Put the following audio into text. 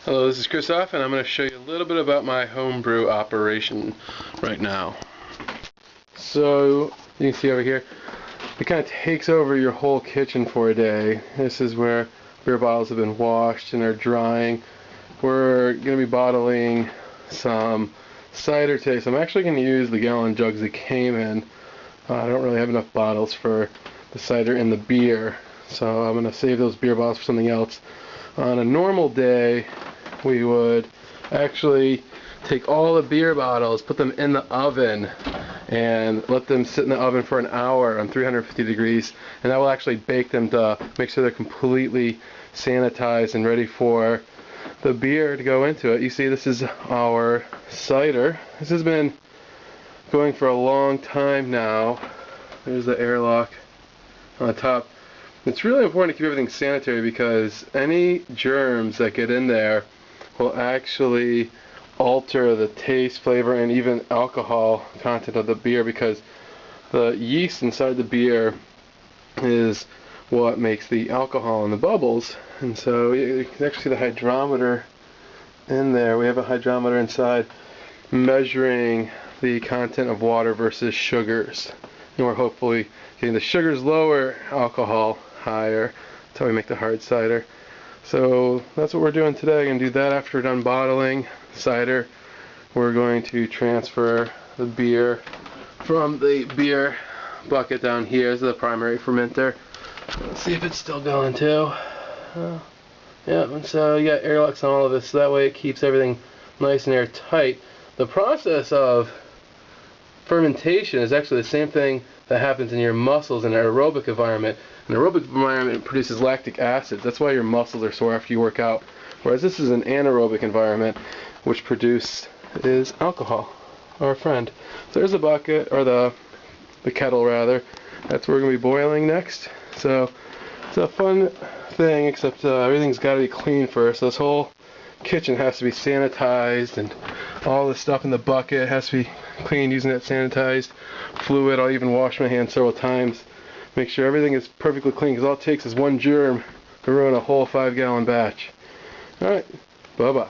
Hello, this is Christoph, and I'm going to show you a little bit about my homebrew operation right now. So, you can see over here, it kind of takes over your whole kitchen for a day. This is where beer bottles have been washed and are drying. We're going to be bottling some cider today, so I'm actually going to use the gallon jugs that came in. I don't really have enough bottles for the cider and the beer, so I'm going to save those beer bottles for something else. On a normal day, we would actually take all the beer bottles, put them in the oven, and let them sit in the oven for an hour on 350 degrees, and that will actually bake them to make sure they're completely sanitized and ready for the beer to go into it. You see, this is our cider. This has been going for a long time now. There's the airlock on the top. It's really important to keep everything sanitary because any germs that get in there will actually alter the taste, flavor, and even alcohol content of the beer, because the yeast inside the beer is what makes the alcohol and the bubbles. And so you can actually see the hydrometer in there. We have a hydrometer inside measuring the content of water versus sugars. And we're hopefully getting the sugars lower, alcohol higher. That's how we make the hard cider. So that's what we're doing today. I'm going to do that after we're done bottling cider. We're going to transfer the beer from the beer bucket down here. This is the primary fermenter. Let's see if it's still going too. Yeah, and so you got airlocks on all of this, so that way it keeps everything nice and airtight. The process of fermentation is actually the same thing that happens in your muscles in an aerobic environment. An aerobic environment produces lactic acid. That's why your muscles are sore after you work out. Whereas this is an anaerobic environment, which produces alcohol, our friend. So there's the bucket, or the kettle rather. That's where we're going to be boiling next. So it's a fun thing, except everything's got to be clean first. So this whole kitchen has to be sanitized, and all the stuff in the bucket has to be cleaned using that sanitized fluid. I'll even wash my hands several times. Make sure everything is perfectly clean, because all it takes is one germ to ruin a whole 5-gallon batch. Alright, bye-bye.